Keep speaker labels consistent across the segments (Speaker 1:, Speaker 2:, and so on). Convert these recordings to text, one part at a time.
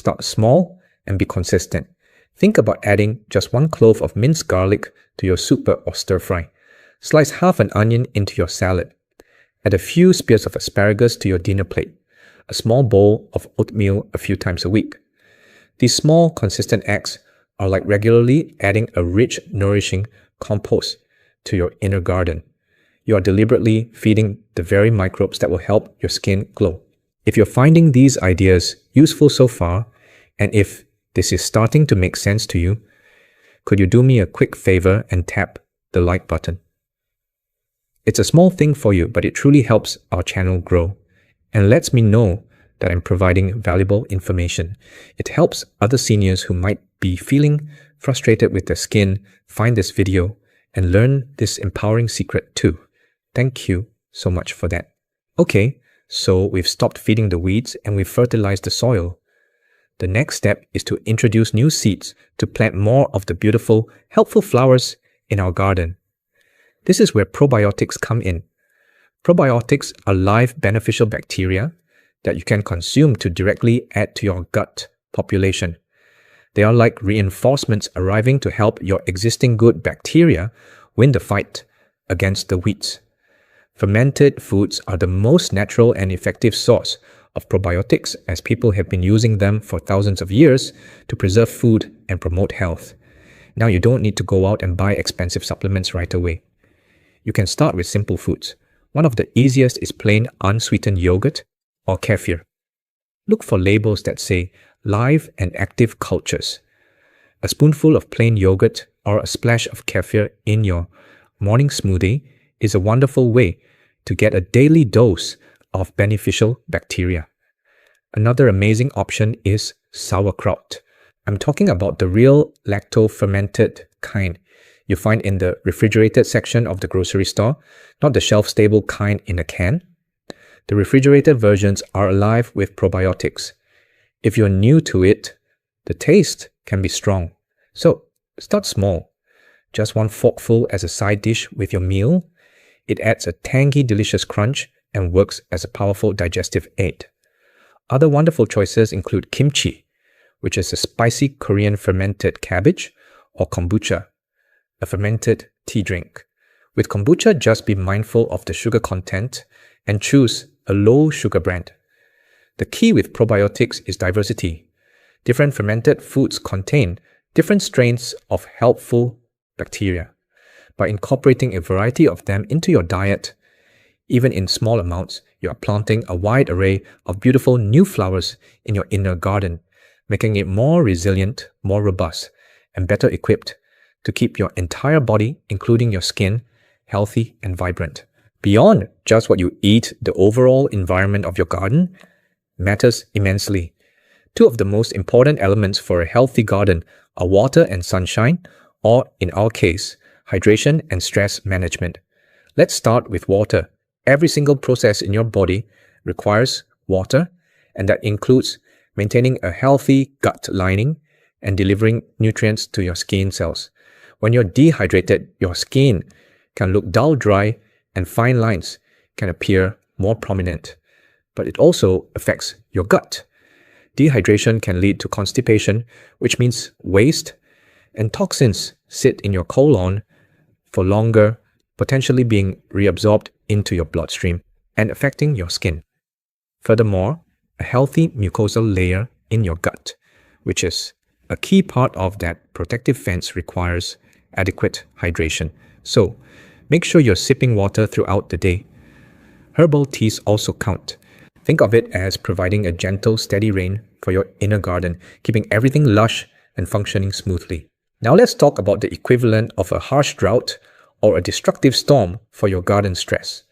Speaker 1: Start small and be consistent. Think about adding just 1 clove of minced garlic to your soup or stir fry. Slice half an onion into your salad. Add a few spears of asparagus to your dinner plate. A small bowl of oatmeal a few times a week. These small, consistent acts are like regularly adding a rich, nourishing compost to your inner garden. You are deliberately feeding the very microbes that will help your skin glow. If you're finding these ideas useful so far, and if this is starting to make sense to you, could you do me a quick favor and tap the like button? It's a small thing for you, but it truly helps our channel grow and lets me know that I'm providing valuable information. It helps other seniors who might be feeling frustrated with their skin find this video and learn this empowering secret too. Thank you so much for that. Okay, so we've stopped feeding the weeds and we've fertilized the soil. The next step is to introduce new seeds to plant more of the beautiful, helpful flowers in our garden. This is where probiotics come in. Probiotics are live beneficial bacteria that you can consume to directly add to your gut population. They are like reinforcements arriving to help your existing good bacteria win the fight against the weeds. Fermented foods are the most natural and effective source of probiotics, as people have been using them for thousands of years to preserve food and promote health. Now you don't need to go out and buy expensive supplements right away. You can start with simple foods. One of the easiest is plain unsweetened yogurt or kefir. Look for labels that say live and active cultures. A spoonful of plain yogurt or a splash of kefir in your morning smoothie is a wonderful way to get a daily dose of beneficial bacteria. Another amazing option is sauerkraut. I'm talking about the real lacto-fermented kind you find in the refrigerated section of the grocery store, not the shelf-stable kind in a can. The refrigerated versions are alive with probiotics. If you're new to it, the taste can be strong. So start small. Just 1 forkful as a side dish with your meal. It adds a tangy, delicious crunch and works as a powerful digestive aid. Other wonderful choices include kimchi, which is a spicy Korean fermented cabbage, or kombucha, a fermented tea drink. With kombucha, just be mindful of the sugar content and choose a low sugar brand. The key with probiotics is diversity. Different fermented foods contain different strains of helpful bacteria. By incorporating a variety of them into your diet, even in small amounts, you are planting a wide array of beautiful new flowers in your inner garden, making it more resilient, more robust, and better equipped to keep your entire body, including your skin, healthy and vibrant. Beyond just what you eat, the overall environment of your garden matters immensely. 2 of the most important elements for a healthy garden are water and sunshine, or in our case, hydration and stress management. Let's start with water. Every single process in your body requires water, and that includes maintaining a healthy gut lining and delivering nutrients to your skin cells. When you're dehydrated, your skin can look dull, dry, and fine lines can appear more prominent. But it also affects your gut. Dehydration can lead to constipation, which means waste, and toxins sit in your colon for longer, potentially being reabsorbed into your bloodstream and affecting your skin. Furthermore, a healthy mucosal layer in your gut, which is a key part of that protective fence, requires adequate hydration. So, make sure you're sipping water throughout the day. Herbal teas also count. Think of it as providing a gentle, steady rain for your inner garden, keeping everything lush and functioning smoothly. Now let's talk about the equivalent of a harsh drought or a destructive storm for your garden stress.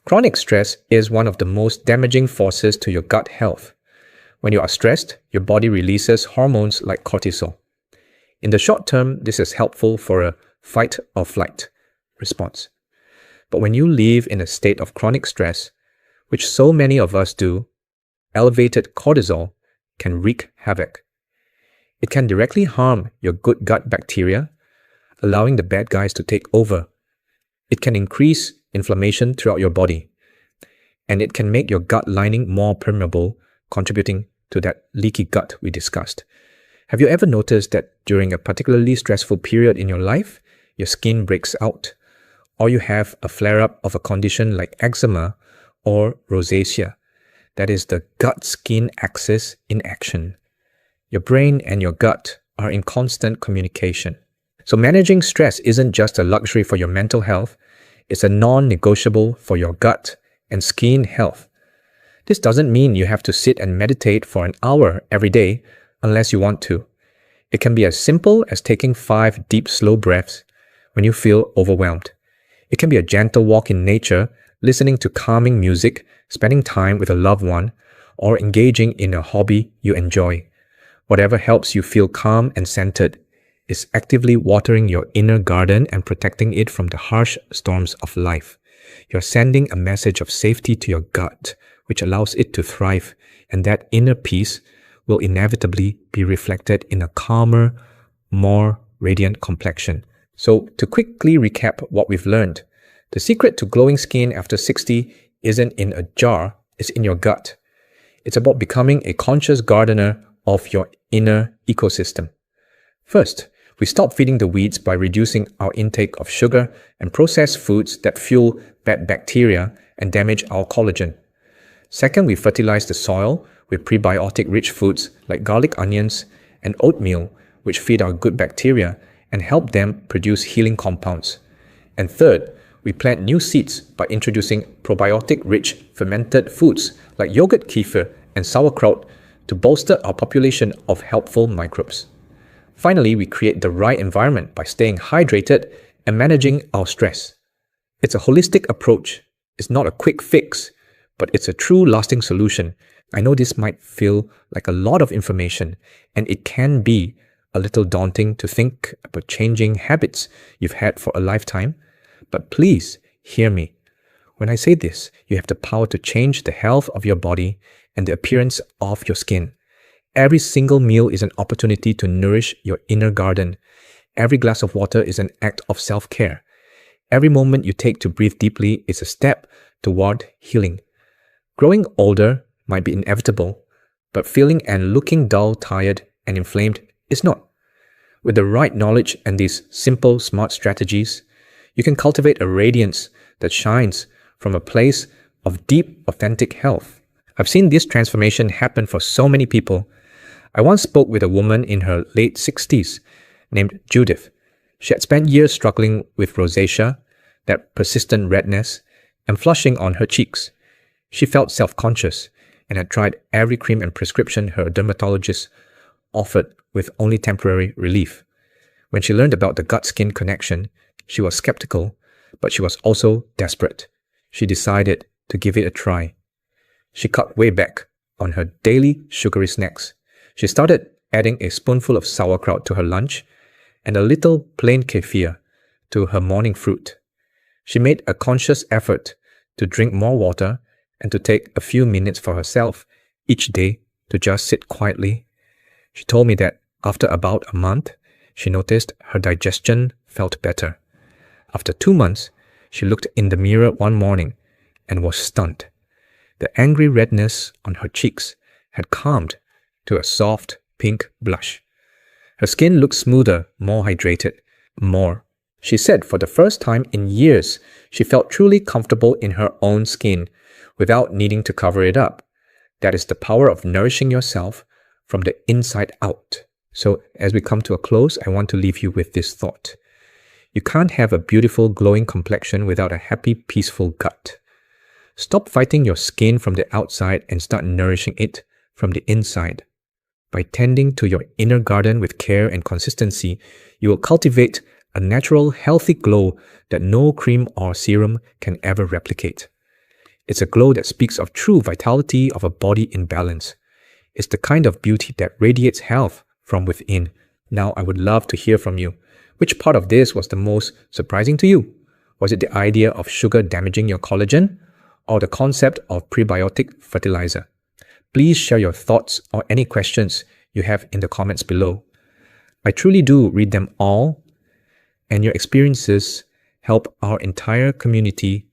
Speaker 1: Chronic stress is one of the most damaging forces to your gut health. When you are stressed, your body releases hormones like cortisol. In the short term, this is helpful for a fight or flight response. But when you live in a state of chronic stress, which so many of us do, elevated cortisol can wreak havoc. It can directly harm your good gut bacteria, allowing the bad guys to take over. It can increase inflammation throughout your body, and it can make your gut lining more permeable, contributing to that leaky gut we discussed. Have you ever noticed that during a particularly stressful period in your life, your skin breaks out, or you have a flare-up of a condition like eczema or rosacea? That is the gut-skin axis in action. Your brain and your gut are in constant communication. So managing stress isn't just a luxury for your mental health, it's a non-negotiable for your gut and skin health. This doesn't mean you have to sit and meditate for an hour every day unless you want to. It can be as simple as taking 5 deep, slow breaths when you feel overwhelmed. It can be a gentle walk in nature, listening to calming music, spending time with a loved one, or engaging in a hobby you enjoy. Whatever helps you feel calm and centered is actively watering your inner garden and protecting it from the harsh storms of life. You're sending a message of safety to your gut, which allows it to thrive, and that inner peace will inevitably be reflected in a calmer, more radiant complexion. So, to quickly recap what we've learned, the secret to glowing skin after 60 isn't in a jar, it's in your gut. It's about becoming a conscious gardener of your inner ecosystem. First, we stop feeding the weeds by reducing our intake of sugar and processed foods that fuel bad bacteria and damage our collagen. Second, we fertilize the soil with prebiotic-rich foods like garlic onions and oatmeal, which feed our good bacteria and help them produce healing compounds. And third, we plant new seeds by introducing probiotic-rich fermented foods like yogurt kefir and sauerkraut to bolster our population of helpful microbes. Finally, we create the right environment by staying hydrated and managing our stress. It's a holistic approach. It's not a quick fix, but it's a true lasting solution. I know this might feel like a lot of information, and it can be a little daunting to think about changing habits you've had for a lifetime, but please hear me. When I say this, you have the power to change the health of your body and the appearance of your skin. Every single meal is an opportunity to nourish your inner garden. Every glass of water is an act of self-care. Every moment you take to breathe deeply is a step toward healing. Growing older might be inevitable, but feeling and looking dull, tired, and inflamed is not. With the right knowledge and these simple, smart strategies, you can cultivate a radiance that shines from a place of deep, authentic health. I've seen this transformation happen for so many people. I once spoke with a woman in her late 60s named Judith. She had spent years struggling with rosacea, that persistent redness, and flushing on her cheeks. She felt self-conscious and had tried every cream and prescription her dermatologist offered with only temporary relief. When she learned about the gut-skin connection, she was skeptical, but she was also desperate. She decided to give it a try. She cut way back on her daily sugary snacks. She started adding a spoonful of sauerkraut to her lunch and a little plain kefir to her morning fruit. She made a conscious effort to drink more water and to take a few minutes for herself each day to just sit quietly. She told me that after about a month, she noticed her digestion felt better. After 2 months, she looked in the mirror one morning and was stunned. The angry redness on her cheeks had calmed to a soft pink blush. Her skin looked smoother, more hydrated, more. She said for the first time in years, she felt truly comfortable in her own skin without needing to cover it up. That is the power of nourishing yourself from the inside out. So as we come to a close, I want to leave you with this thought. You can't have a beautiful, glowing complexion without a happy, peaceful gut. Stop fighting your skin from the outside and start nourishing it from the inside. By tending to your inner garden with care and consistency, you will cultivate a natural, healthy glow that no cream or serum can ever replicate. It's a glow that speaks of true vitality of a body in balance. It's the kind of beauty that radiates health from within. Now, I would love to hear from you. Which part of this was the most surprising to you? Was it the idea of sugar damaging your collagen, or the concept of prebiotic fertilizer? Please share your thoughts or any questions you have in the comments below. I truly do read them all, and your experiences help our entire community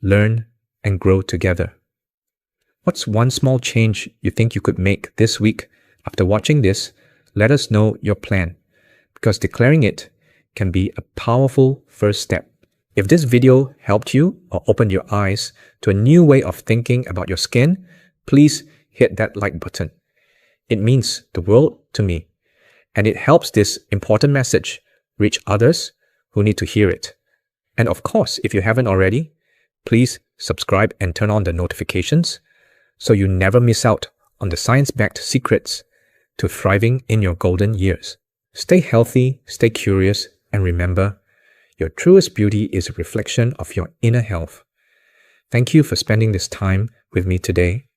Speaker 1: learn and grow together. What's one small change you think you could make this week? After watching this, let us know your plan, because declaring it can be a powerful first step. If this video helped you or opened your eyes to a new way of thinking about your skin, please hit that like button. It means the world to me, and it helps this important message reach others who need to hear it. And of course, if you haven't already, please subscribe and turn on the notifications so you never miss out on the science-backed secrets to thriving in your golden years. Stay healthy, stay curious, and remember, your truest beauty is a reflection of your inner health. Thank you for spending this time with me today.